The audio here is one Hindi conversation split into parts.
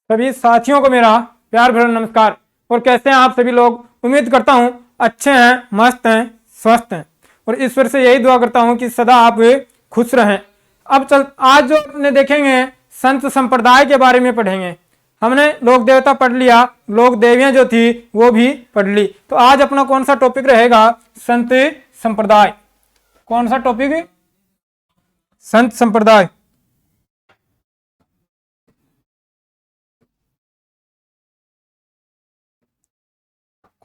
सभी साथियों को मेरा प्यार भरा नमस्कार। और कैसे हैं आप सभी लोग? उम्मीद करता हूं अच्छे हैं, मस्त हैं, स्वस्थ हैं और ईश्वर से यही दुआ करता हूं कि सदा आप खुश रहें। आज जो अपने देखेंगे संत संप्रदाय के बारे में पढ़ेंगे। हमने लोक देवता पढ़ लिया, लोक देवियां जो थी वो भी पढ़ ली। तो आज अपना कौन सा टॉपिक रहेगा? संत संप्रदाय। कौन सा टॉपिक? संत संप्रदाय।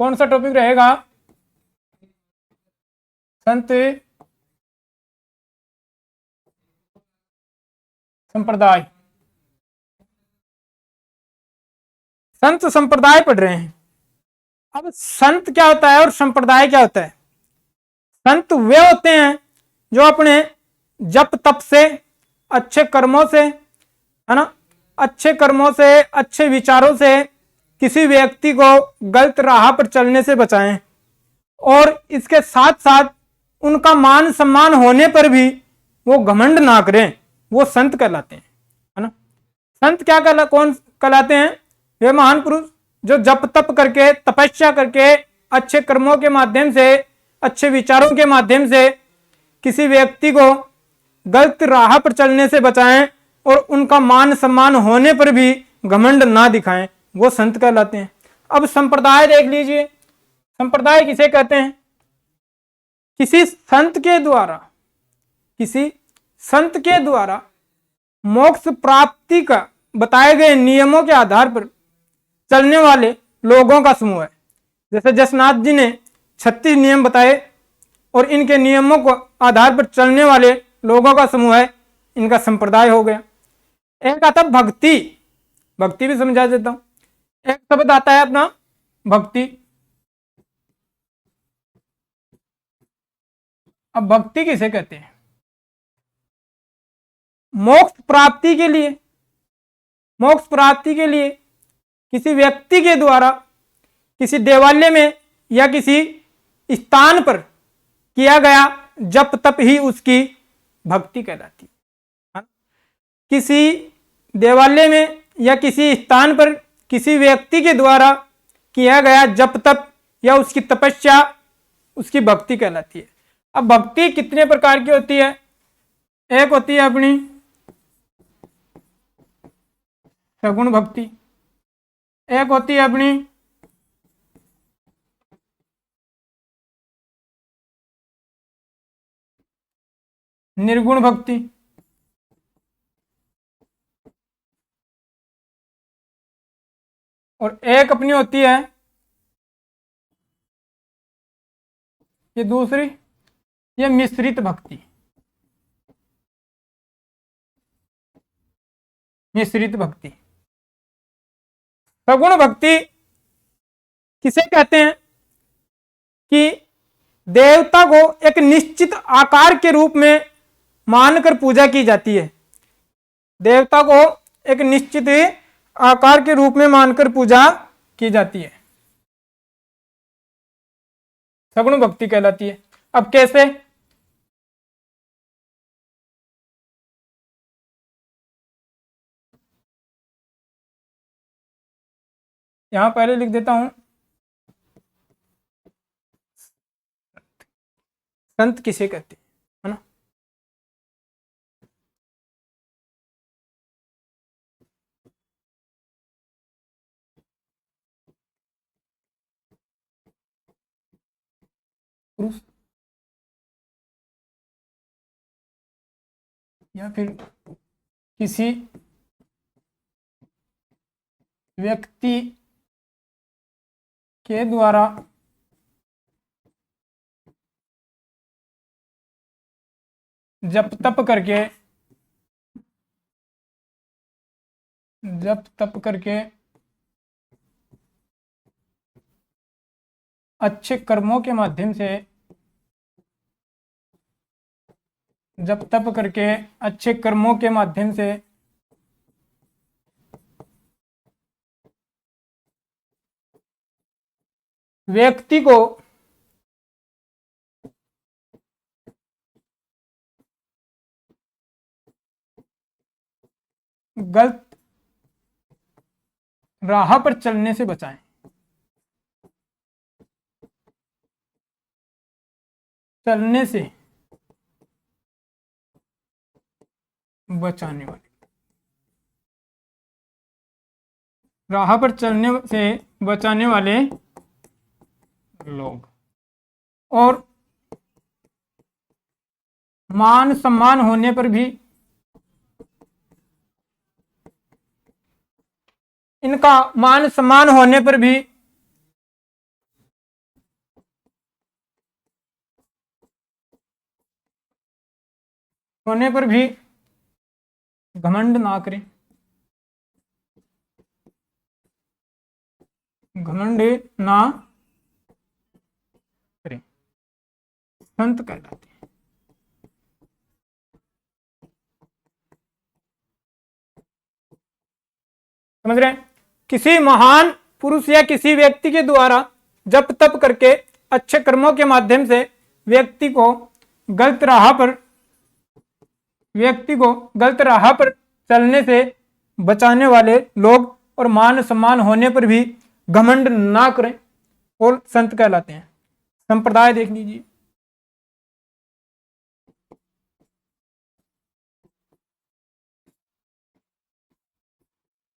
कौन सा टॉपिक रहेगा? संत संप्रदाय। संत संप्रदाय पढ़ रहे हैं। अब संत क्या होता है और संप्रदाय क्या होता है? संत वे होते हैं जो अपने जप तप से, अच्छे कर्मों से, है ना, अच्छे कर्मों से, अच्छे विचारों से किसी व्यक्ति को गलत राह पर चलने से बचाएं और इसके साथ साथ उनका मान सम्मान होने पर भी वो घमंड ना करें, वो संत कहलाते हैं, है ना। संत कौन कहलाते हैं? वे महान पुरुष जो जप तप करके, तपस्या करके, अच्छे कर्मों के माध्यम से, अच्छे विचारों के माध्यम से किसी व्यक्ति को गलत राह पर चलने से बचाएं और उनका मान सम्मान होने पर भी घमंड ना दिखाएं, वो संत कहलाते हैं। अब संप्रदाय देख लीजिए। संप्रदाय किसे कहते हैं? किसी संत के द्वारा मोक्ष प्राप्ति का बताए गए नियमों के आधार पर चलने वाले लोगों का समूह है। जैसे जसनाथ जी ने 36 नियम बताए और इनके नियमों को आधार पर चलने वाले लोगों का समूह है, इनका संप्रदाय हो गया। एक आता भक्ति। भक्ति भी समझा देता हूं। एक शब्द आता है अपना भक्ति। अब भक्ति किसे कहते हैं? मोक्ष प्राप्ति के लिए किसी व्यक्ति के द्वारा किसी देवालय में या किसी स्थान पर किया गया जप तप ही उसकी भक्ति कहलाती है। किसी देवालय में या किसी स्थान पर किसी व्यक्ति के द्वारा किया गया जप तप या उसकी तपस्या उसकी भक्ति कहलाती है। अब भक्ति कितने प्रकार की होती है? एक होती है अपनी सगुण भक्ति, एक होती है अपनी निर्गुण भक्ति, और एक अपनी होती है ये दूसरी, ये मिश्रित भक्ति। मिश्रित भक्ति। सगुण भक्ति किसे कहते हैं? कि देवता को एक निश्चित आकार के रूप में मानकर पूजा की जाती है। देवता को एक निश्चित आकार के रूप में मानकर पूजा की जाती है, सगुण भक्ति कहलाती है। अब कैसे? यहां पहले लिख देता हूं, संत किसे कहते हैं, है ना। पुरुष या फिर किसी व्यक्ति के द्वारा जप तप करके अच्छे कर्मों के माध्यम से, जप तप करके अच्छे कर्मों के माध्यम से व्यक्ति को गलत राह पर चलने से बचाएं। चलने से बचाने वाले, राह पर चलने से बचाने वाले लोग। और मान सम्मान होने पर भी, इनका मान सम्मान होने पर भी घमंड ना करें। घमंड ना करें, संत कहलाते हैं। समझ रहे हैं? किसी महान पुरुष या किसी व्यक्ति के द्वारा जप तप करके अच्छे कर्मों के माध्यम से व्यक्ति को गलत राह पर चलने से बचाने वाले लोग, और मान सम्मान होने पर भी घमंड ना करें, और संत कहलाते हैं। संप्रदाय देख लीजिए।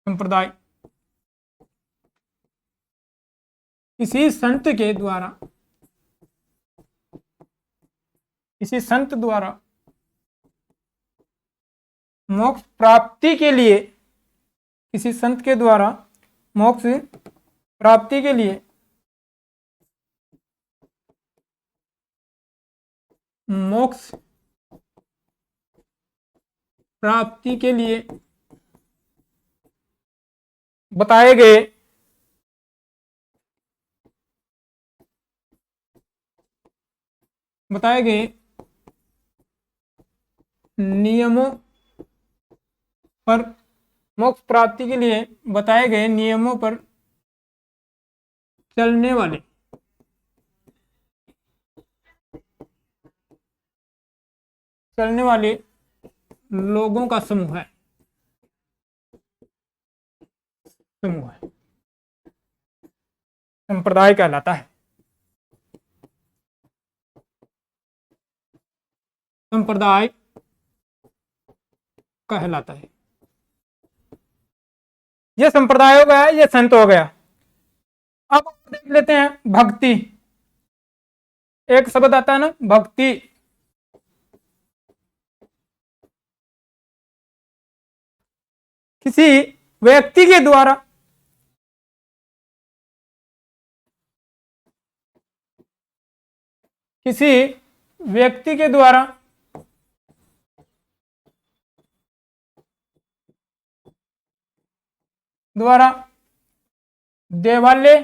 संप्रदाय किसी संत द्वारा मोक्ष प्राप्ति के लिए, किसी संत के द्वारा मोक्ष प्राप्ति के लिए बताए गए नियमों पर, मोक्ष प्राप्ति के लिए बताए गए नियमों पर चलने वाले लोगों का समूह है। संप्रदाय कहलाता है। संप्रदाय कहलाता है। ये संप्रदाय हो गया, ये संत हो गया। अब देख लेते हैं भक्ति। एक शब्द आता है ना, भक्ति। किसी व्यक्ति के द्वारा देवालय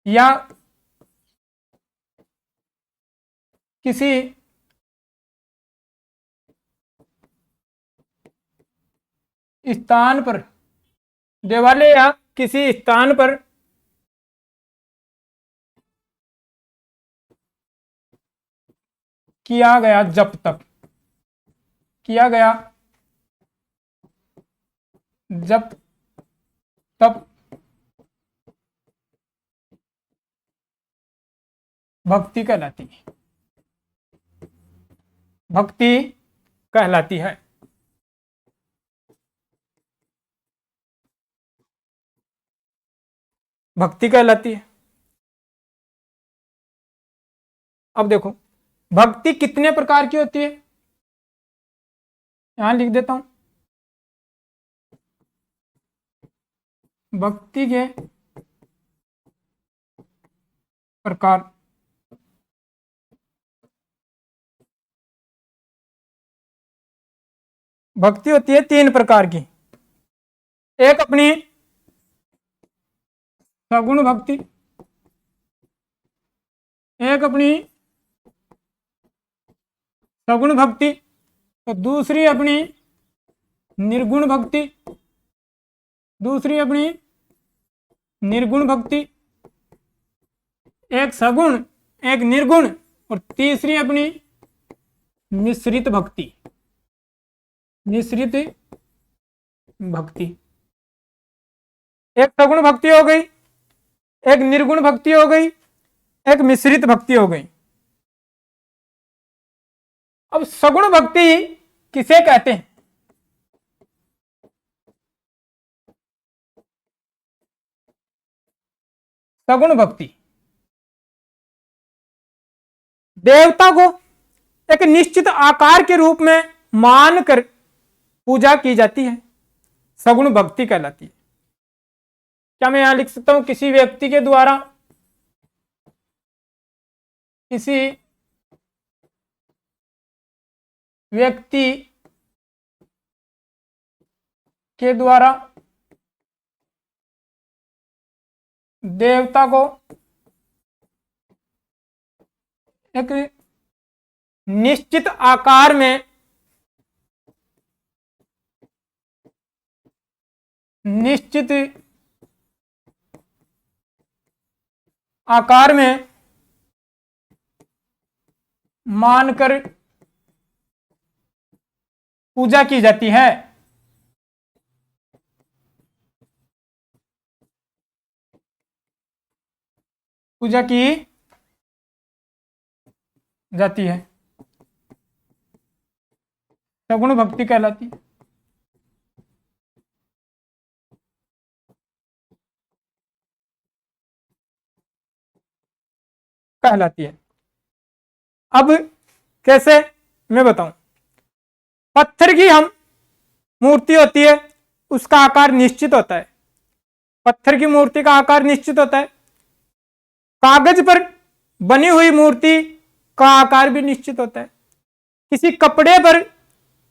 या किसी स्थान पर, देवालय या किसी स्थान पर किया गया जप तप, जप तप भक्ति कहलाती है। भक्ति कहलाती है। भक्ति कहलाती है। अब देखो भक्ति कितने प्रकार की होती है, यहां लिख देता हूं। भक्ति के प्रकार, भक्ति होती है 3 प्रकार की। एक अपनी सगुण भक्ति, एक अपनी सगुण भक्ति, तो दूसरी अपनी निर्गुण भक्ति, एक सगुण एक निर्गुण, और तीसरी अपनी मिश्रित भक्ति। मिश्रित भक्ति। एक सगुण भक्ति हो गई, एक निर्गुण भक्ति हो गई, एक मिश्रित भक्ति हो गई। अब सगुण भक्ति किसे कहते हैं? सगुण भक्ति देवता को एक निश्चित आकार के रूप में मानकर पूजा की जाती है, सगुण भक्ति कहलाती है। क्या मैं यहां लिख सकता हूं किसी व्यक्ति के द्वारा किसी व्यक्ति के द्वारा देवता को एक निश्चित आकार में मानकर पूजा की जाती है। पूजा की जाती है, सगुण भक्ति कहलाती है। अब कैसे मैं बताऊं। पत्थर की हम मूर्ति होती है, उसका आकार निश्चित होता है, पत्थर की मूर्ति का आकार निश्चित होता है। कागज पर बनी हुई मूर्ति का आकार भी निश्चित होता है। किसी कपड़े पर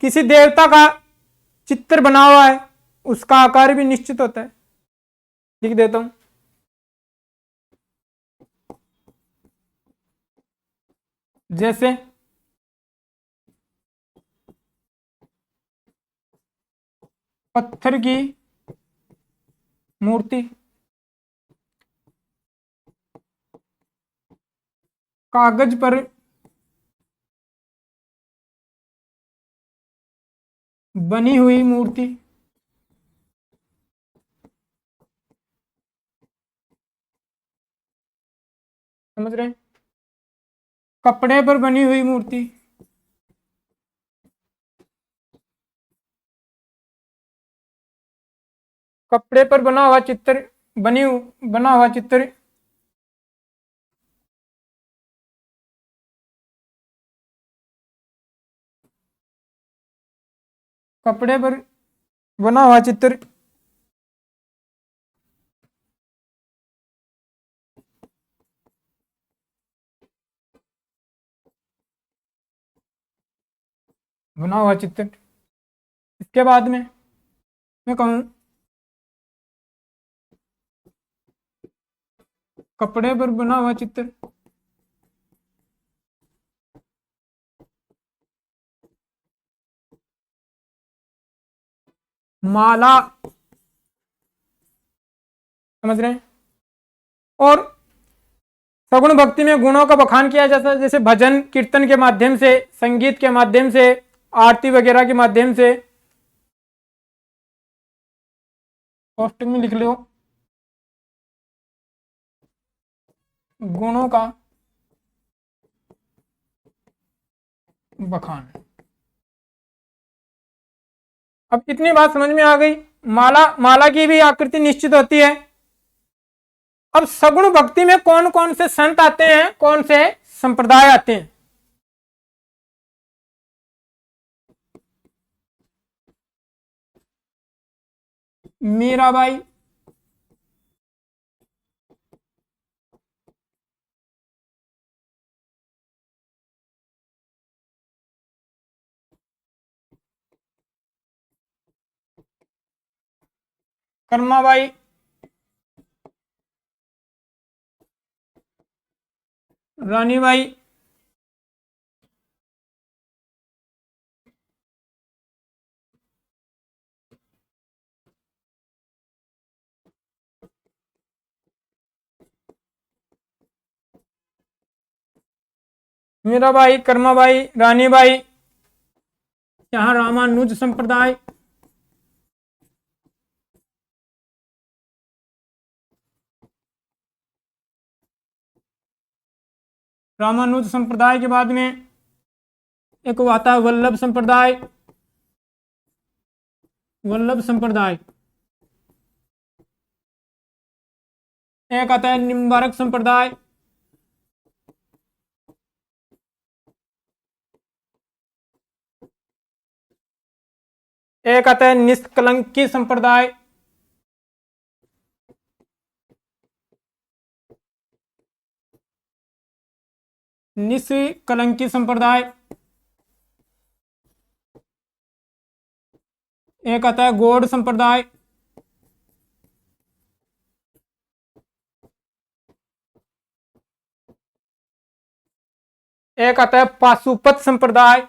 किसी देवता का चित्र बना हुआ है, उसका आकार भी निश्चित होता है। लिख देता हूं, जैसे पत्थर की मूर्ति, कागज पर बनी हुई मूर्ति, समझ रहे हैं? कपड़े पर बनी हुई मूर्ति, कपड़े पर बना हुआ चित्र, बना हुआ चित्र, कपड़े पर बना हुआ चित्र बना हुआ चित्र। इसके बाद में मैं कहूं कपड़े पर बना हुआ चित्र, माला, समझ रहे हैं? और सगुण भक्ति में गुणों का बखान किया जाता है, जैसे भजन कीर्तन के माध्यम से, संगीत के माध्यम से, आरती वगैरह के माध्यम से। पोस्टर में लिख लो, गुणों का बखान। अब इतनी बात समझ में आ गई। माला की भी आकृति निश्चित होती है। अब सगुण भक्ति में कौन कौन से संत आते हैं, कौन से संप्रदाय आते हैं? मीराबाई, कर्माबाई, रानीबाई, मीराबाई, कर्माबाई, रानीबाई, यहाँ रामानुज संप्रदाय, रामानुज संप्रदाय के बाद में एक आता है वल्लभ संप्रदाय। वल्लभ संप्रदाय। एक आता है निम्बारक संप्रदाय। एक आता है निष्कलंकी संप्रदाय। निष्कलंकी संप्रदाय। एक आता है गौड़ संप्रदाय। एक आता है पाशुपत संप्रदाय।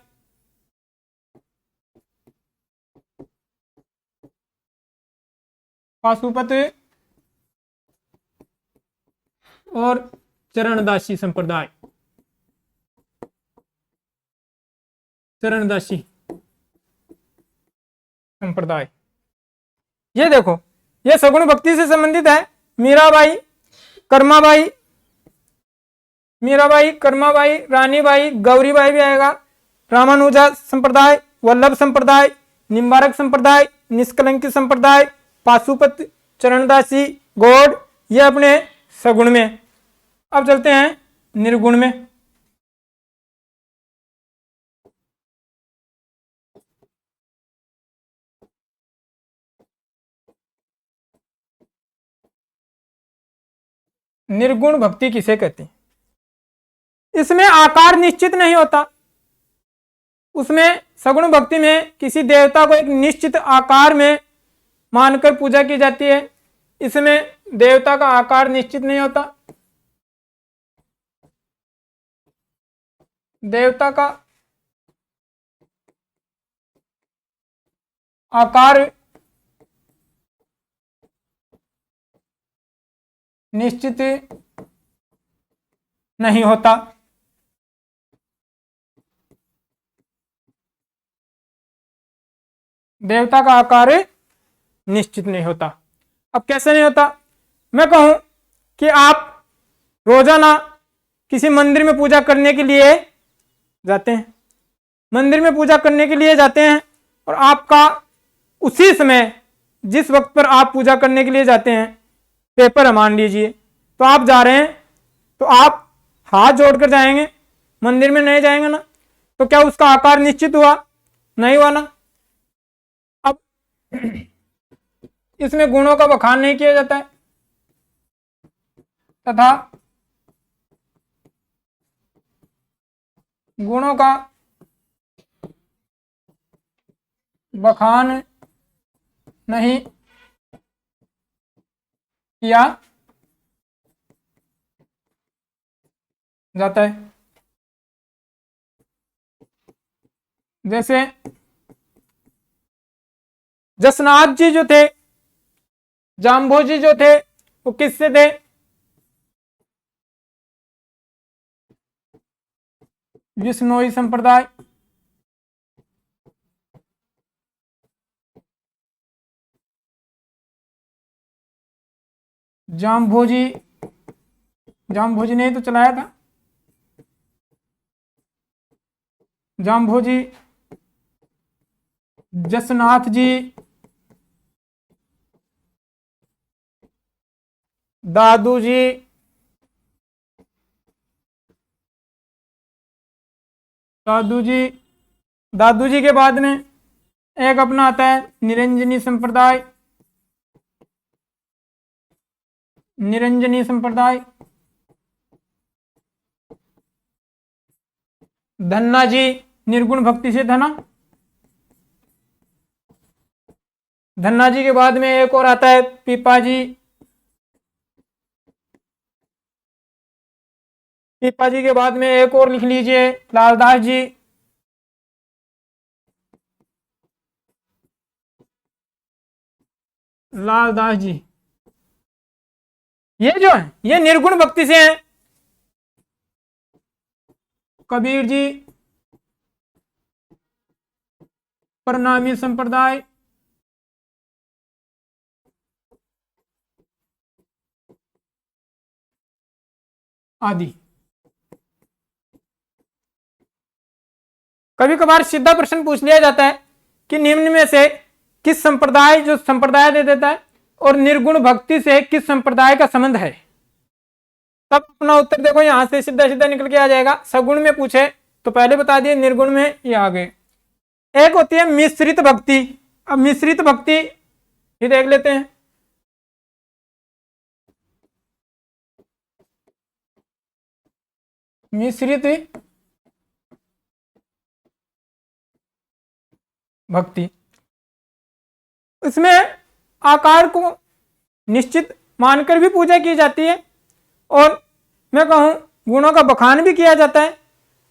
पाशुपत और चरणदासी संप्रदाय। चरणदासी संप्रदाय। ये देखो, ये सगुण भक्ति से संबंधित है। मीराबाई, कर्माबाई, मीराबाई, कर्माबाई, रानीबाई, गौरीबाई भी आएगा। रामानुजा संप्रदाय, वल्लभ संप्रदाय, निम्बारक संप्रदाय, निष्कलंकी संप्रदाय, पाशुपत, चरणदासी, गौड़, ये अपने सगुण में। अब चलते हैं निर्गुण में। निर्गुण भक्ति किसे कहते हैं? इसमें आकार निश्चित नहीं होता। उसमें सगुण भक्ति में किसी देवता को एक निश्चित आकार में मानकर पूजा की जाती है। इसमें देवता का आकार निश्चित नहीं होता। देवता का आकार निश्चित नहीं होता। देवता का आकार निश्चित नहीं होता। अब कैसे नहीं होता? मैं कहूं कि आप रोजाना किसी मंदिर में पूजा करने के लिए जाते हैं। मंदिर में पूजा करने के लिए जाते हैं और आपका उसी समय, जिस वक्त पर आप पूजा करने के लिए जाते हैं, पेपर है मान लीजिए, तो आप जा रहे हैं, तो आप हाथ जोड़कर जाएंगे, मंदिर में नहीं जाएंगे ना। तो क्या उसका आकार निश्चित हुआ? नहीं हुआ ना। अब इसमें गुणों का बखान नहीं किया जाता है तथा गुणों का बखान नहीं किया जाता है। जैसे जसनाथ जी जो थे, जाम्भोजी जो थे, वो किससे थे? विश्नोई संप्रदाय। जाम्भोजी, जाम्भोजी ने ही तो चलाया था। जाम्भोजी, जसनाथ जी, दादू जी, दादू जी, दादू जी के बाद में एक अपना आता है निरंजनी संप्रदाय। निरंजनी संप्रदाय। धन्ना जी निर्गुण भक्ति से धना। धन्ना जी के बाद में एक और आता है पीपा जी। पीपा जी के बाद में एक और लिख लीजिए, लालदास जी। लालदास जी, ये जो है ये निर्गुण भक्ति से हैं। कबीर जी, प्रणामी संप्रदाय। आदि। कभी कभार सीधा प्रश्न पूछ लिया जाता है कि निम्न में से किस संप्रदाय, जो संप्रदाय दे देता है, और निर्गुण भक्ति से किस संप्रदाय का संबंध है। तब अपना उत्तर देखो यहां से सीधा सीधा निकल के आ जाएगा। सगुण में पूछे तो पहले बता दिए, निर्गुण में ये आ गए। एक होती है मिश्रित भक्ति। अब मिश्रित भक्ति ये देख लेते हैं। मिश्रित भक्ति, इसमें आकार को निश्चित मानकर भी पूजा की जाती है, और मैं कहूं गुणों का बखान भी किया जाता है,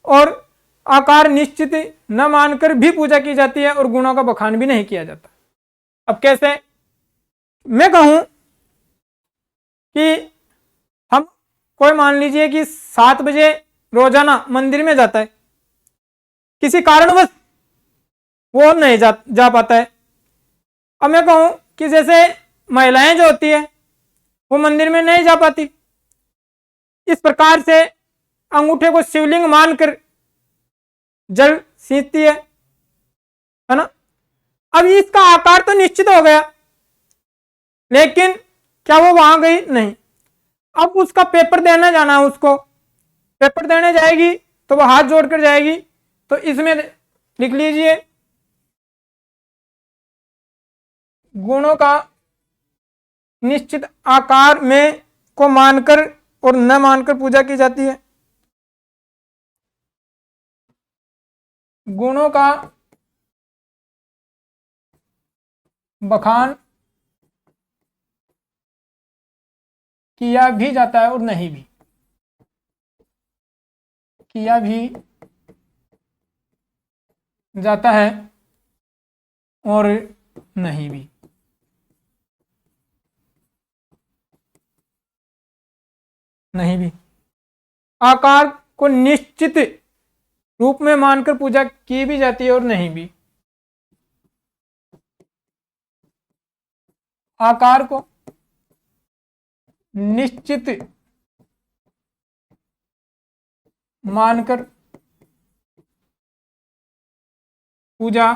और आकार निश्चित न मानकर भी पूजा की जाती है और गुणों का बखान भी नहीं किया जाता। अब कैसे? मैं कहूं कि हम कोई मान लीजिए कि 7 बजे रोजाना मंदिर में जाता है, किसी कारणवश वो नहीं जा पाता है। अब मैं कहूं कि जैसे महिलाएं जो होती है वो मंदिर में नहीं जा पाती, इस प्रकार से अंगूठे को शिवलिंग मानकर जल सींचती है ना। अब इसका आकार तो निश्चित हो गया, लेकिन क्या वो वहां गई? नहीं। अब उसका पेपर देना जाना है, उसको पेपर देने जाएगी तो वो हाथ जोड़कर जाएगी। तो इसमें लिख लीजिए, गुणों का निश्चित आकार में को मानकर और न मानकर पूजा की जाती है। गुणों का बखान किया भी जाता है और नहीं भी किया भी जाता है और नहीं भी। आकार को निश्चित रूप में मानकर पूजा की भी जाती है और नहीं भी। आकार को निश्चित मानकर पूजा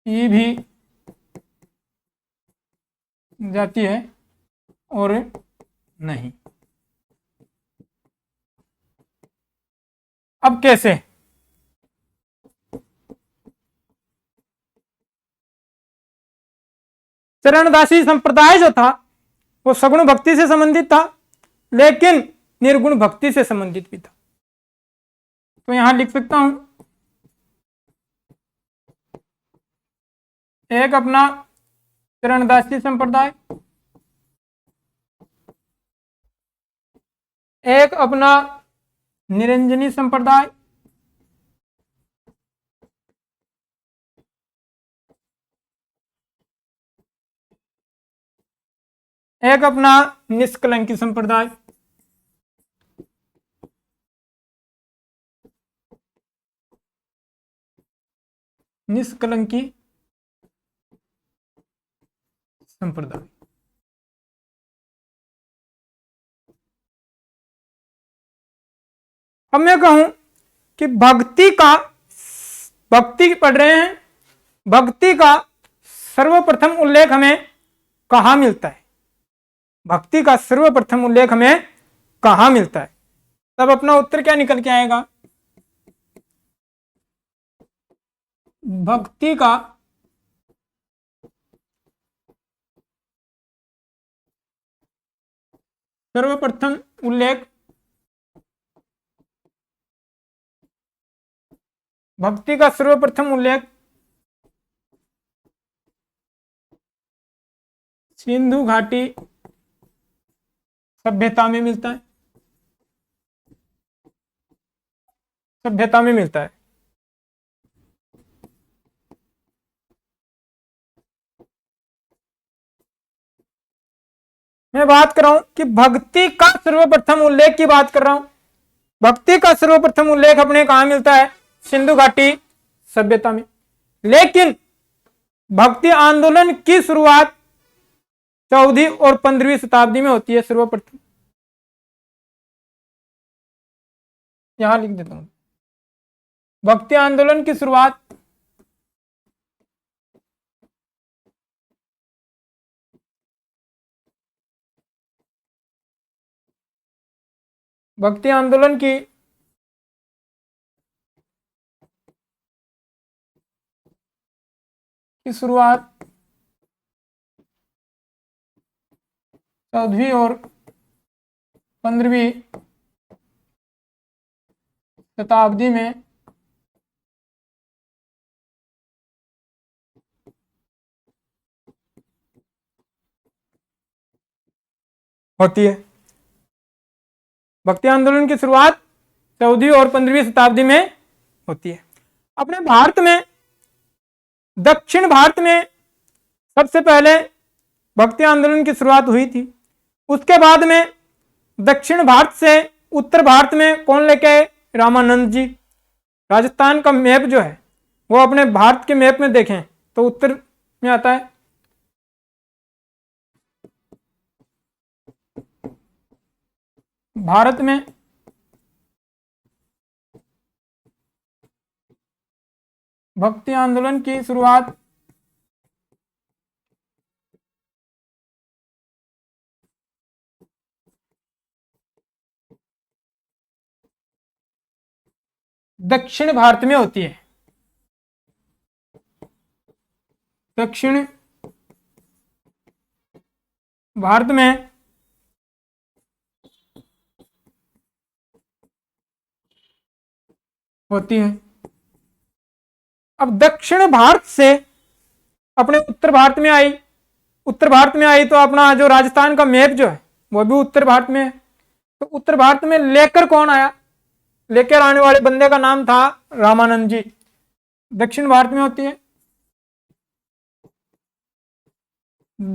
की भी जाती है और नहीं। अब कैसे? चरणदासी संप्रदाय जो था वो सगुण भक्ति से संबंधित था, लेकिन निर्गुण भक्ति से संबंधित भी था। तो यहां लिख सकता हूं, एक अपना चरणदासी संप्रदाय, एक अपना निरंजनी संप्रदाय, एक अपना निष्कलंकी संप्रदाय। निष्कलंकी संप्रदाय। अब मैं कहूं कि भक्ति पढ़ रहे हैं, भक्ति का सर्वप्रथम उल्लेख हमें कहां मिलता है? भक्ति का सर्वप्रथम उल्लेख हमें कहां मिलता है? तब अपना उत्तर क्या निकल के आएगा? भक्ति का सर्वप्रथम उल्लेख सिंधु घाटी सभ्यता में मिलता है। मैं बात कर रहा हूं कि भक्ति का सर्वप्रथम उल्लेख की बात कर रहा हूं। भक्ति का सर्वप्रथम उल्लेख अपने कहां मिलता है? सिंधु घाटी सभ्यता में। लेकिन भक्ति आंदोलन की शुरुआत 14वीं और 15वीं शताब्दी में होती है सर्वप्रथम। यहां लिख देता हूं। भक्ति आंदोलन की शुरुआत भक्ति आंदोलन की शुरुआत 14वीं और 15वीं शताब्दी में होती है। भक्ति आंदोलन की शुरुआत 14वीं और 15वीं शताब्दी में होती है। अपने भारत में, दक्षिण भारत में सबसे पहले भक्ति आंदोलन की शुरुआत हुई थी। उसके बाद में दक्षिण भारत से उत्तर भारत में कौन लेके आए? रामानंद जी। राजस्थान का मैप जो है वो अपने भारत के मैप में देखें तो उत्तर में आता है। भारत में भक्ति आंदोलन की शुरुआत दक्षिण भारत में होती है। दक्षिण भारत में होती है। अब दक्षिण भारत से अपने उत्तर भारत में आई। उत्तर भारत में आई तो अपना जो राजस्थान का मैप जो है वो भी उत्तर भारत में है। तो उत्तर भारत में लेकर कौन आया? लेकर आने वाले बंदे का नाम था रामानंद जी। दक्षिण भारत में होती है।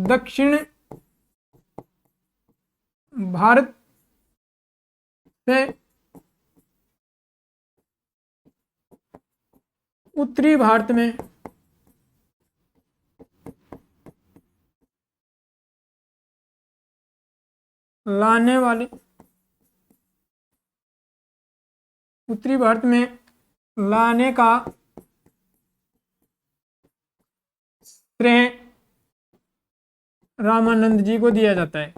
दक्षिण भारत से उत्तरी भारत में लाने वाले, उत्तरी भारत में लाने का श्रेय रामानंद जी को दिया जाता है।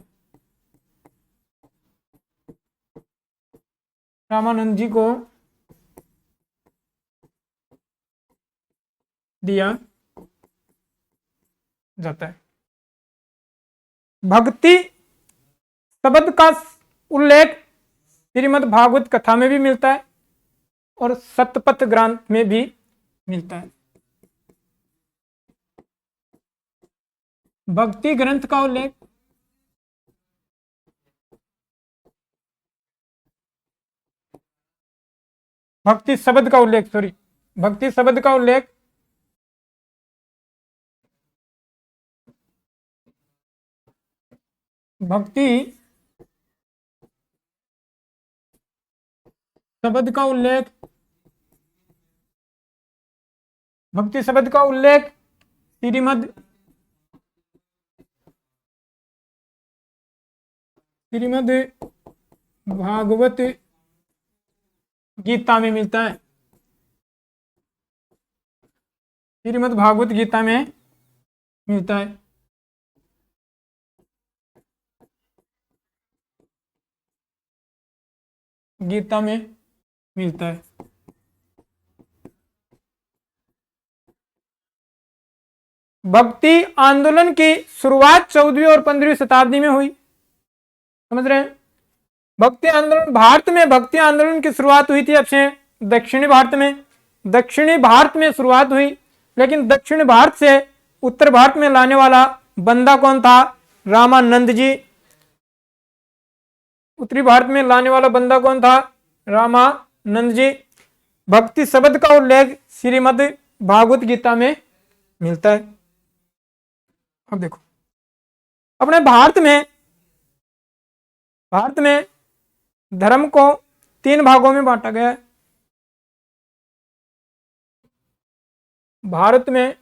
रामानंद जी को दिया जाता है। भक्ति शब्द का उल्लेख श्रीमद् भागवत कथा में भी मिलता है और सतपथ ग्रंथ में भी मिलता है। भक्ति ग्रंथ का उल्लेख भक्ति शब्द का उल्लेख भक्ति शब्द का उल्लेख भक्ति शब्द का उल्लेख भक्ति शब्द का उल्लेख श्रीमद् भागवत गीता में मिलता है। श्रीमद् भागवत गीता में मिलता है। गीता में मिलता है। भक्ति आंदोलन की शुरुआत 14वीं और 15वीं शताब्दी में हुई। समझ रहे हैं? भक्ति आंदोलन भारत में, भक्ति आंदोलन की शुरुआत हुई थी अपने दक्षिणी भारत में। दक्षिणी भारत में शुरुआत हुई, लेकिन दक्षिण भारत से उत्तर भारत में लाने वाला बंदा कौन था? रामानंद जी। उत्तरी भारत में लाने वाला बंदा कौन था? रामानंद जी। भक्ति शब्द का उल्लेख श्रीमद् भागवत गीता में मिलता है। अब देखो, अपने भारत में धर्म को 3 भागों में बांटा गया है। भारत में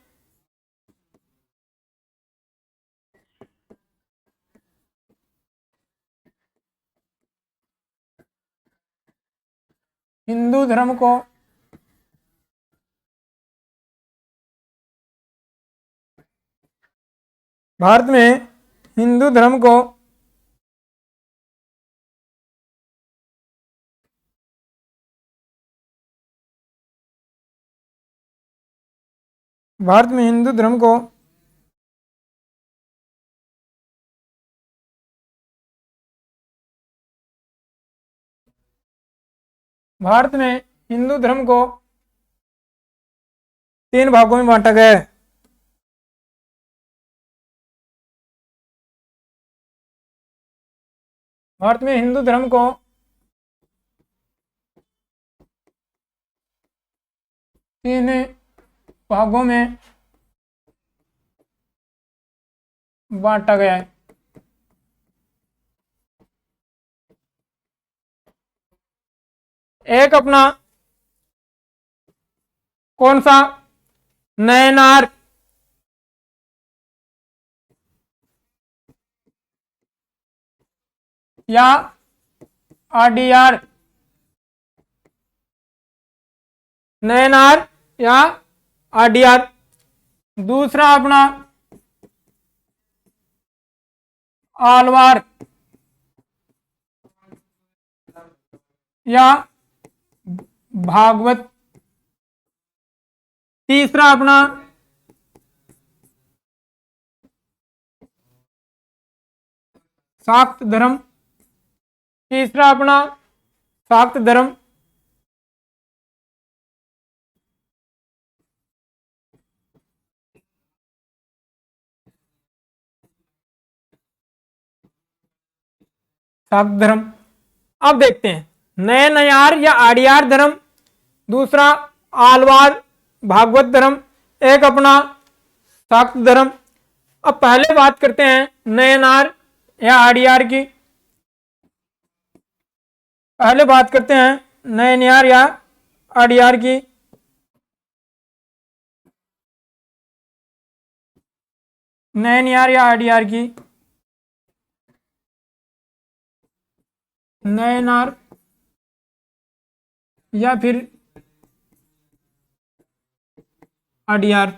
हिंदू धर्म को भारत में हिंदू धर्म को भारत में हिंदू धर्म को भारत में हिंदू धर्म को 3 भागों में बांटा गया है। भारत में हिंदू धर्म को 3 भागों में बांटा गया है। एक अपना कौन सा, नयनार या आरडीआर, नयनार या आरडीआर। दूसरा अपना आलवार या भागवत। तीसरा अपना शाक्त धर्म। तीसरा अपना शाक्त धर्म। शाक्त धर्म। अब देखते हैं नयनार या आड़ियार धर्म, दूसरा आलवार भागवत धर्म, एक अपना शाक्त धर्म। अब पहले बात करते हैं नयनार या आड़ियार की। पहले बात करते हैं नयनार या आड़ियार की। नयनार या आड़ियार की। नयनार या फिर आड़ियार।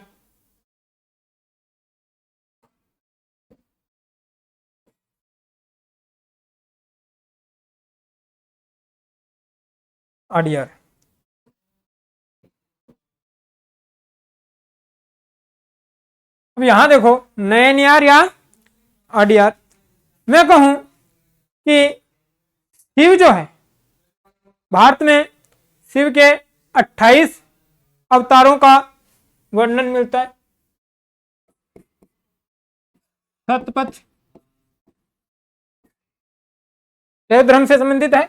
आड़ियार। अब यहां देखो नयनार या आड़ियार। मैं कहूं कि शिव जो है, भारत में शिव के 28 अवतारों का वर्णन मिलता है। सतपथ शैव धर्म से संबंधित है।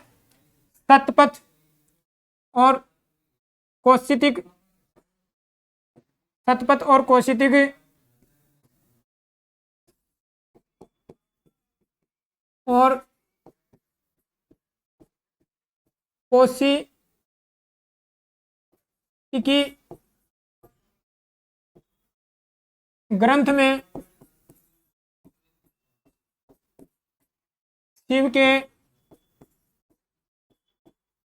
सतपथ और कौशितिक, सतपथ और कौशितिक और कौशिकी ग्रंथ में शिव के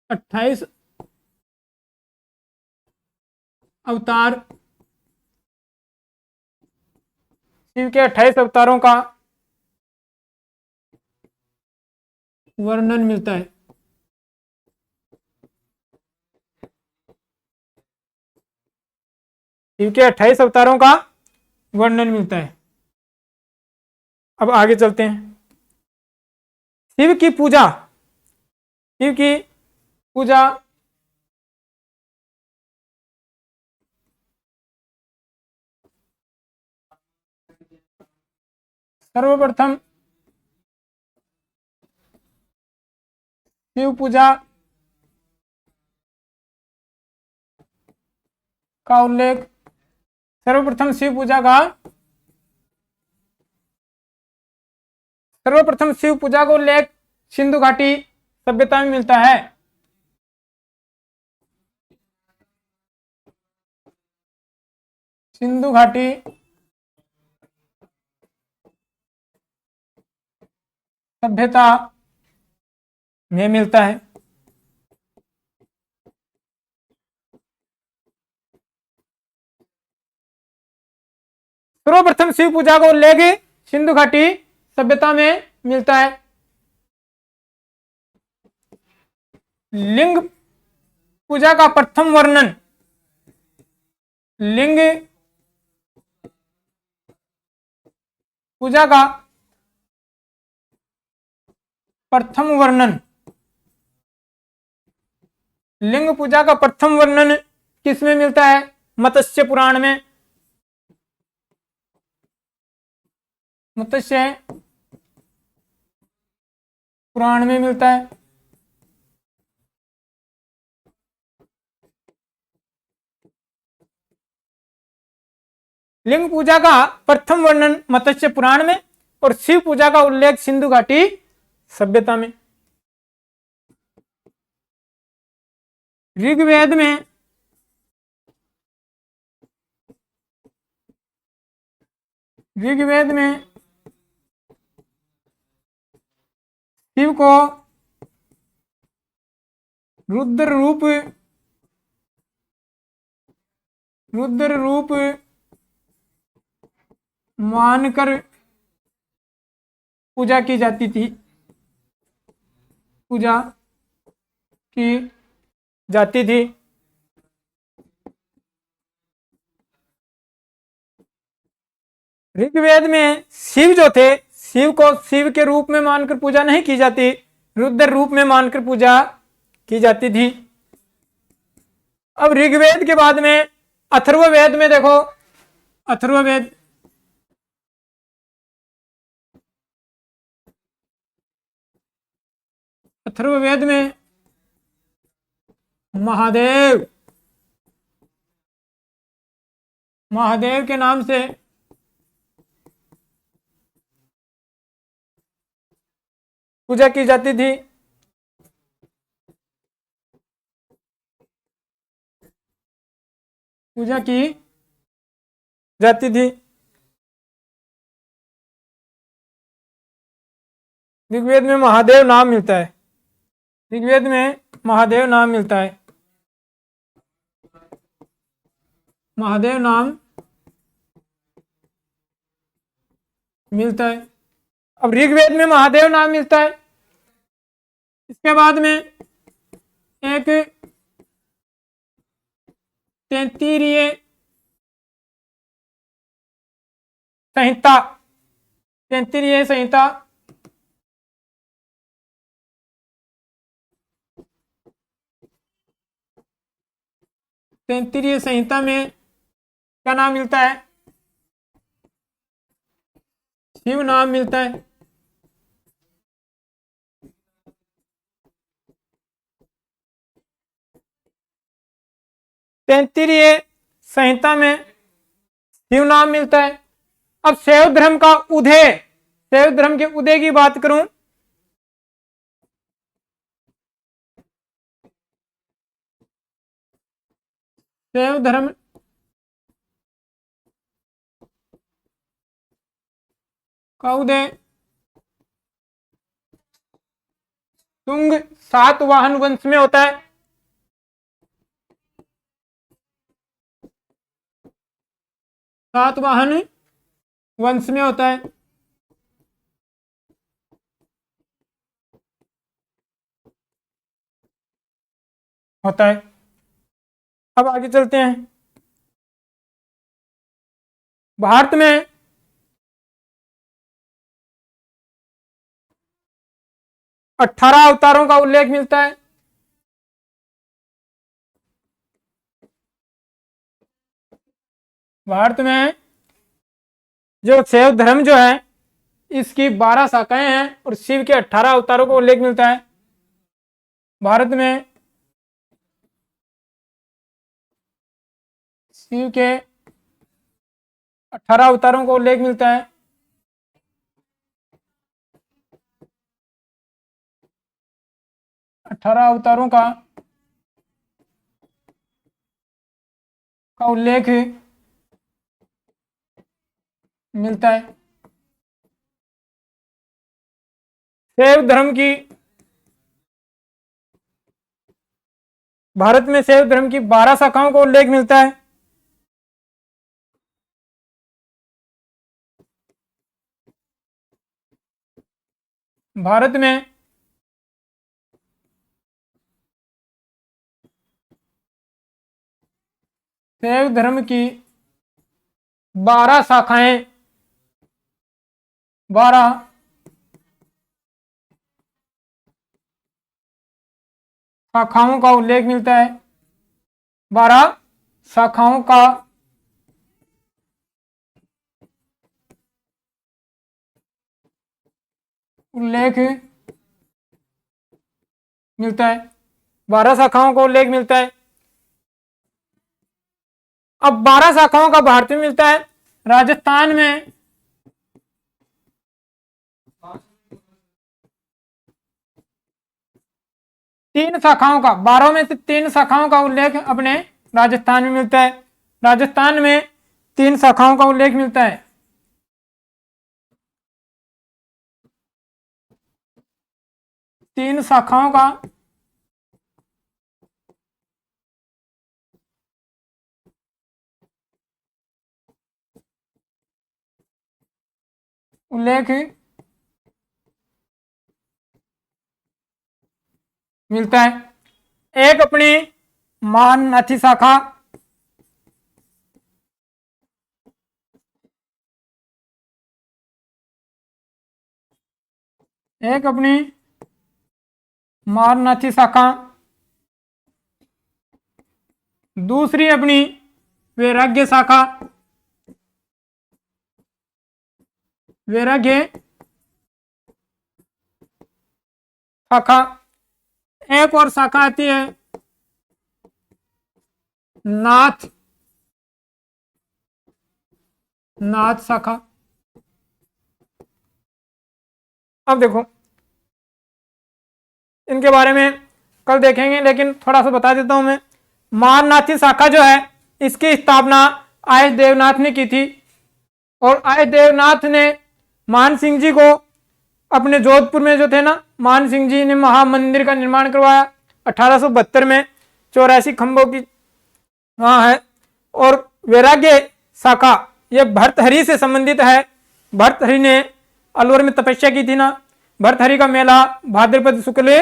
28 अवतार, शिव के 28 अवतारों का वर्णन मिलता है। शिव के 28 अवतारों का वर्णन मिलता है। अब आगे चलते हैं। शिव की पूजा, शिव की पूजा सर्वप्रथम शिव पूजा का उल्लेख, सर्वप्रथम शिव पूजा का, सर्वप्रथम शिव पूजा का उल्लेख सिंधु घाटी सभ्यता में मिलता है। सिंधु घाटी सभ्यता में मिलता है। सर्वप्रथम शिव पूजा का उल्लेख सिंधु घाटी सभ्यता में मिलता है। लिंग पूजा का प्रथम वर्णन, लिंग पूजा का प्रथम वर्णन, लिंग पूजा का प्रथम वर्णन किसमें मिलता है? मत्स्य पुराण में। मत्स्य पुराण में मिलता है। लिंग पूजा का प्रथम वर्णन मत्स्य पुराण में और शिव पूजा का उल्लेख सिंधु घाटी सभ्यता में। ऋग्वेद में शिव को रुद्र रूप मानकर पूजा की जाती थी। ऋग्वेद में शिव जो थे, शिव को शिव के रूप में मानकर पूजा नहीं की जाती, रुद्र रूप में मानकर पूजा की जाती थी। अब ऋग्वेद के बाद में अथर्ववेद में देखो, अथर्ववेद में महादेव के नाम से पूजा की जाती थी। ऋग्वेद में महादेव नाम मिलता है। महादेव नाम मिलता है। अब ऋग्वेद में महादेव नाम मिलता है। इसके बाद में एक तैत्तिरीय संहिता में क्या नाम मिलता है? शिव नाम मिलता है। तैत्तिरीय संहिता में शिव नाम मिलता है। अब शैव धर्म का उदय, शैव धर्म के उदय की बात करूं, शैव धर्म का उदय तुंग सातवाहन वंश में होता है। सातवाहन वंश में होता है। अब आगे चलते हैं। भारत में अठारह अवतारों का उल्लेख मिलता है। भारत में जो शैव धर्म जो है इसकी 12 शाखाएं हैं और शिव के 18 अवतारों का उल्लेख मिलता है। भारत में शिव के 18 अवतारों का उल्लेख मिलता है। अठारह अवतारों का उल्लेख मिलता है। शैव धर्म की, भारत में शैव धर्म की 12 शाखाओं का उल्लेख मिलता है। भारत में शैव धर्म की 12 शाखाएं, 12 शाखाओं का उल्लेख मिलता है। 12 शाखाओं का उल्लेख मिलता है। 12 शाखाओं का उल्लेख मिलता है। अब 12 शाखाओं का भारत में मिलता है। राजस्थान में 3 शाखाओं का, 12 में से 3 शाखाओं का उल्लेख अपने राजस्थान में मिलता है। राजस्थान में 3 शाखाओं का उल्लेख मिलता है। तीन शाखाओं का उल्लेख मिलता है। एक अपनी महानाथी शाखा, एक अपनी महानाथी शाखा, दूसरी अपनी वैराग्य शाखा, वैराग्य शाखा। एक और शाखा आती है नाथ, नाथ शाखा। अब देखो, इनके बारे में कल देखेंगे, लेकिन थोड़ा सा बता देता हूं मैं। महानाथी शाखा जो है, इसकी स्थापना आयश देवनाथ ने की थी, और आयश देवनाथ ने मान सिंह जी को अपने जोधपुर में जो थे ना, मान सिंह जी ने महामंदिर का निर्माण करवाया 1872 में। 84 खंभों की वहां है। और वैराग्य शाखा यह भर्तहरि से संबंधित है। भर्तहरि ने अलवर में तपस्या की थी ना। भर्तहरि का मेला भाद्रपद शुक्ल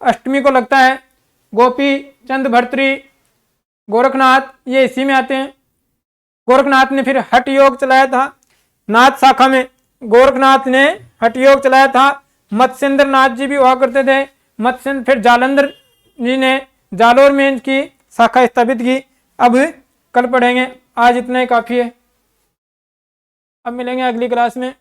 अष्टमी को लगता है। गोपी चंद भर्तृ, गोरखनाथ ये इसी में आते हैं। गोरखनाथ ने फिर हठ योग चलाया था। नाथ शाखा में गोरखनाथ ने हठ योग चलाया था। मत्स्येंद्र नाथ जी भी हुआ करते थे। मत्स्येंद्र, फिर जालंधर जी ने जालोर में इनकी शाखा स्थापित की। अब कल पढ़ेंगे, आज इतना ही काफी है। अब मिलेंगे अगली क्लास में।